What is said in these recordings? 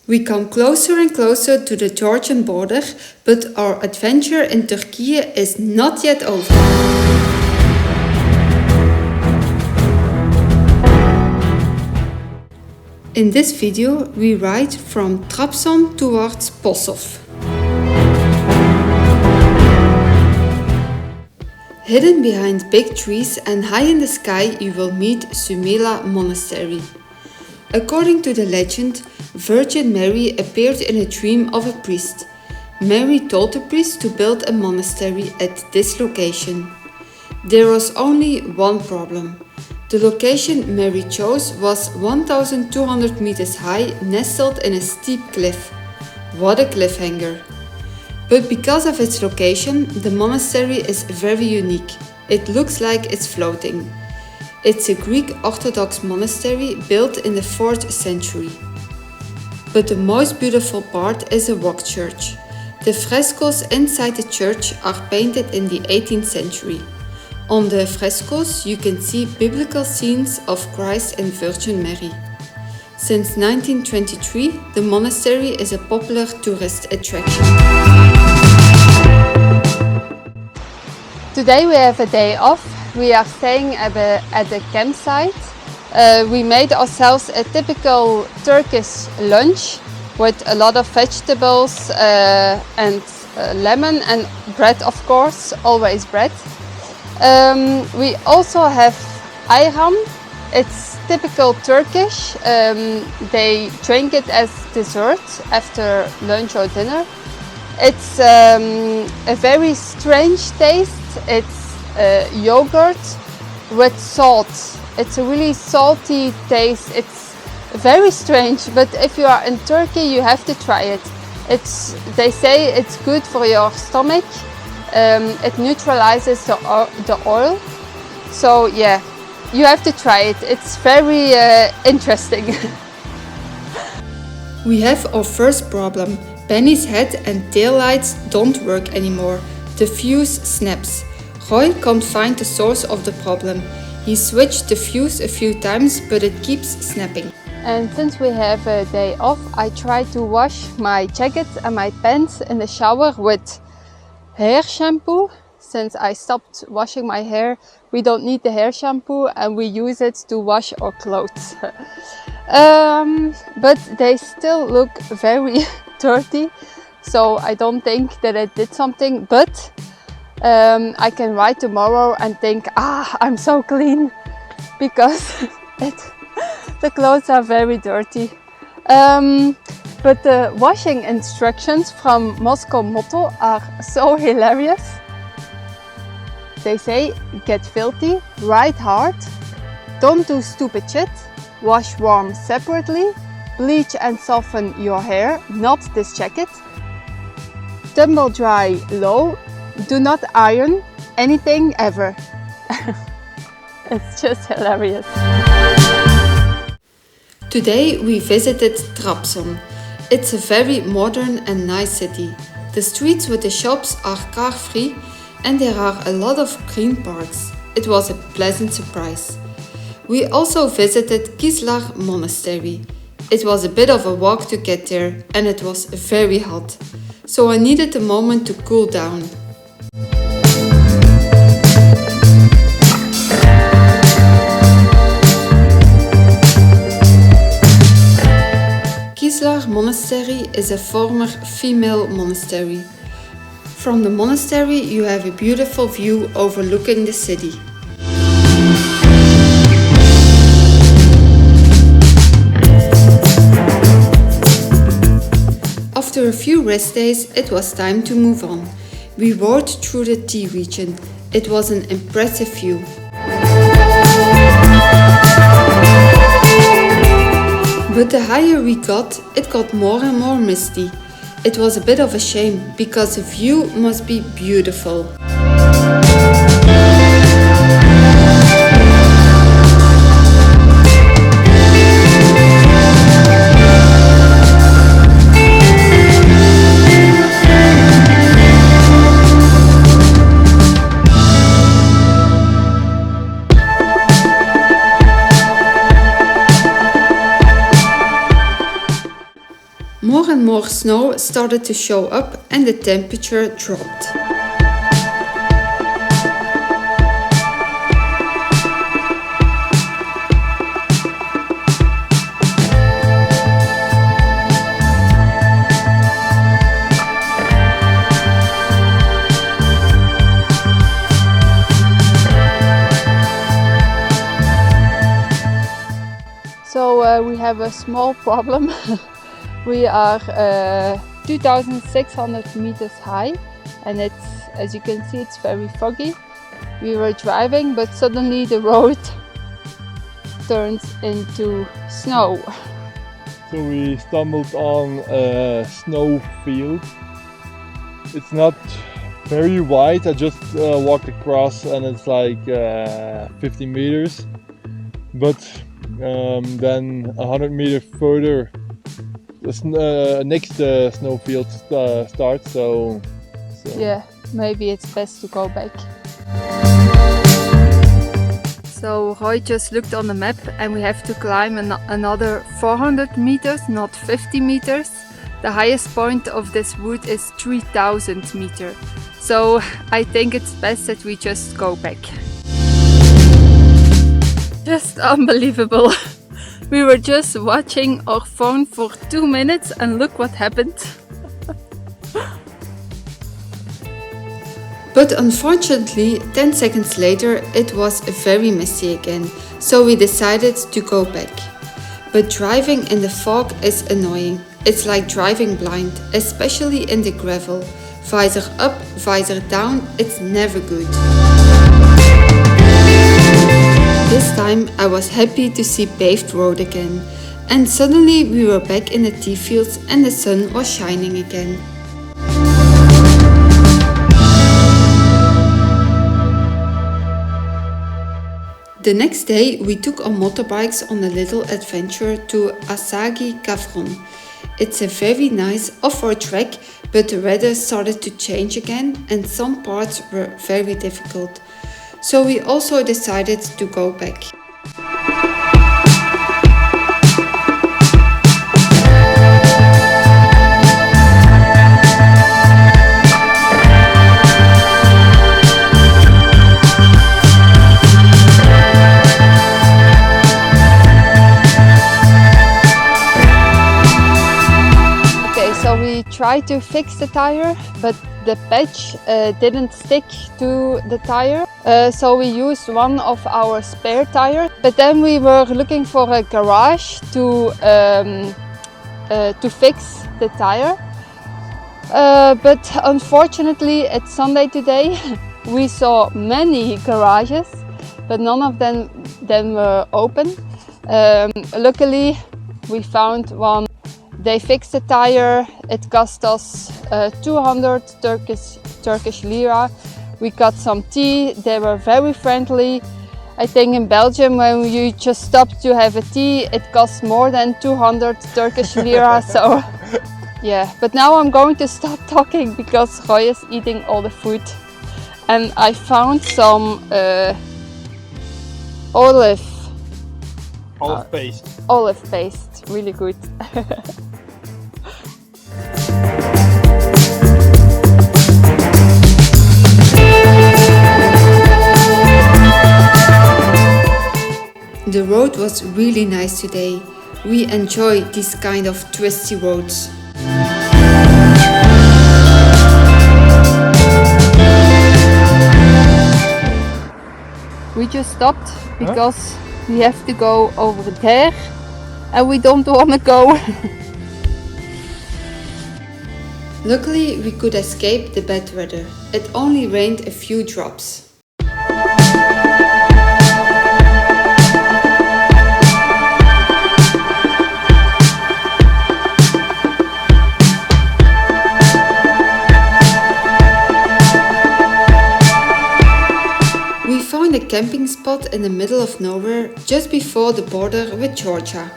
We come closer and closer to the Georgian border, but our adventure in Turkey is not yet over. In this video, we ride from Trabzon towards Posof. Hidden behind big trees and high in the sky, you will meet Sumela monastery. According to the legend, Virgin Mary appeared in a dream of a priest. Mary told the priest to build a monastery at this location. There was only one problem. The location Mary chose was 1,200 meters high, nestled in a steep cliff. What a cliffhanger! But because of its location, the monastery is very unique. It looks like it's floating. It's a Greek Orthodox monastery built in the 4th century. But the most beautiful part is a rock church. The frescoes inside the church are painted in the 18th century. On the frescoes you can see biblical scenes of Christ and Virgin Mary. Since 1923, the monastery is a popular tourist attraction. Today we have a day off. We are staying at a campsite. We made ourselves a typical Turkish lunch with a lot of vegetables and lemon and bread, of course, always bread. We also have ayran. It's typical Turkish. They drink it as dessert after lunch or dinner. It's a very strange taste. It's yogurt with salt. It's a really salty taste. It's very strange, but if you are in Turkey, you have to try it. They say it's good for your stomach. It neutralizes the oil. So yeah, you have to try it. It's very interesting. We have our first problem. Benny's head and tail lights don't work anymore. The fuse snaps. Roy can't find the source of the problem. He switched the fuse a few times, but it keeps snapping. And since we have a day off, I try to wash my jacket and my pants in the shower with hair shampoo. Since I stopped washing my hair, we don't need the hair shampoo and we use it to wash our clothes. But they still look very dirty, so I don't think that I did something, but I can ride tomorrow and think, I'm so clean, because the clothes are very dirty. But the washing instructions from Moscow Motto are so hilarious. They say, get filthy, ride hard, don't do stupid shit, wash warm separately, bleach and soften your hair, not this jacket, tumble dry low, do not iron anything ever. It's just hilarious. Today we visited Trabzon. It's a very modern and nice city. The streets with the shops are car-free and there are a lot of green parks. It was a pleasant surprise. We also visited Kizlar monastery. It was a bit of a walk to get there and it was very hot, so I needed a moment to cool down. Kizlar monastery is a former female monastery. From the monastery you have a beautiful view overlooking the city. After a few rest days, it was time to move on. We rode through the tea region. It was an impressive view. But the higher we got, it got more and more misty. It was a bit of a shame, because the view must be beautiful. More and more snow started to show up and the temperature dropped. So we have a small problem. We are 2,600 meters high and it's, as you can see, it's very foggy. We were driving but suddenly the road turns into snow. So we stumbled on a snow field. It's not very wide, I just walked across and it's like 50 meters. But then 100 meters further, the next snowfield starts. So yeah, maybe it's best to go back. So Roy just looked on the map and we have to climb another 400 meters, not 50 meters. The highest point of this route is 3,000 meters. So I think it's best that we just go back. Just unbelievable. We were just watching our phone for 2 minutes and look what happened. But unfortunately, 10 seconds later, it was very messy again, so we decided to go back. But driving in the fog is annoying. It's like driving blind, especially in the gravel. Visor up, visor down, it's never good. This time I was happy to see paved road again. And suddenly we were back in the tea fields and the sun was shining again. The next day we took our motorbikes on a little adventure to Asagi Kavron. It's a very nice off-road track, but the weather started to change again and some parts were very difficult. So we also decided to go back. So we tried to fix the tire, but the patch didn't stick to the tire. So we used one of our spare tires. But then we were looking for a garage to fix the tire. But unfortunately, it's Sunday today. We saw many garages, but none of them were open. Luckily, we found one. They fixed the tire. It cost us 200 Turkish lira. We got some tea. They were very friendly. I think in Belgium, when you just stop to have a tea, it costs more than 200 Turkish lira. So yeah, but now I'm going to stop talking because Roy is eating all the food. And I found some olive paste. Olive paste, really good. The road was really nice today. We enjoy these kind of twisty roads. We just stopped because we have to go over there and we don't want to go. Luckily, we could escape the bad weather. It only rained a few drops. We found a camping spot in the middle of nowhere, just before the border with Georgia.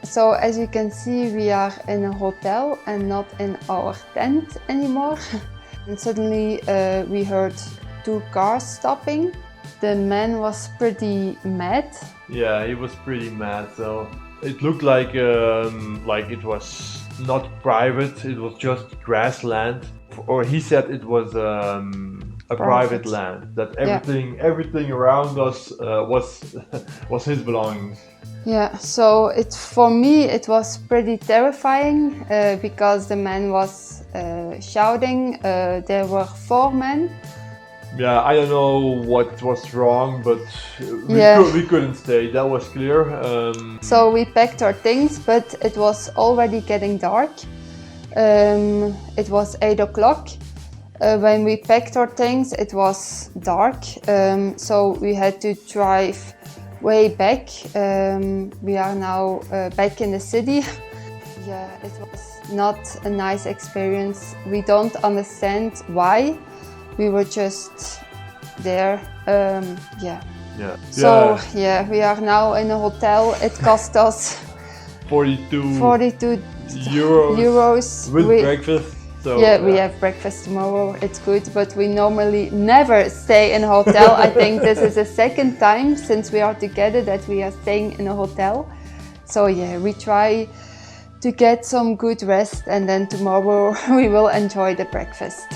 So so as you can see, we are in a hotel and not in our tent anymore. And suddenly we heard 2 cars stopping. The man was pretty mad. Yeah, he was pretty mad. So it looked like it was not private. It was just grassland, or he said it was a private land. That everything around us was his belongings. Yeah, so for me it was pretty terrifying because the man was shouting. There were 4 men. Yeah, I don't know what was wrong, but we couldn't stay. That was clear. So we packed our things, but it was already getting dark. It was 8 o'clock. When we packed our things, it was dark. So we had to drive way back. We are now back in the city. Yeah, it was not a nice experience. We don't understand why. We were just there. So we are now in a hotel. It cost us 42 euros with breakfast. So, we have breakfast tomorrow. It's good, but we normally never stay in a hotel. I think this is the 2nd time since we are together that we are staying in a hotel. So yeah, we try to get some good rest, and then tomorrow we will enjoy the breakfast.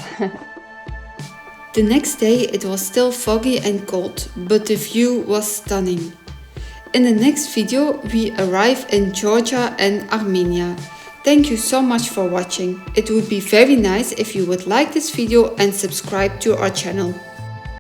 The next day it was still foggy and cold, but the view was stunning. In the next video we arrive in Georgia and Armenia. Thank you so much for watching. It would be very nice if you would like this video and subscribe to our channel.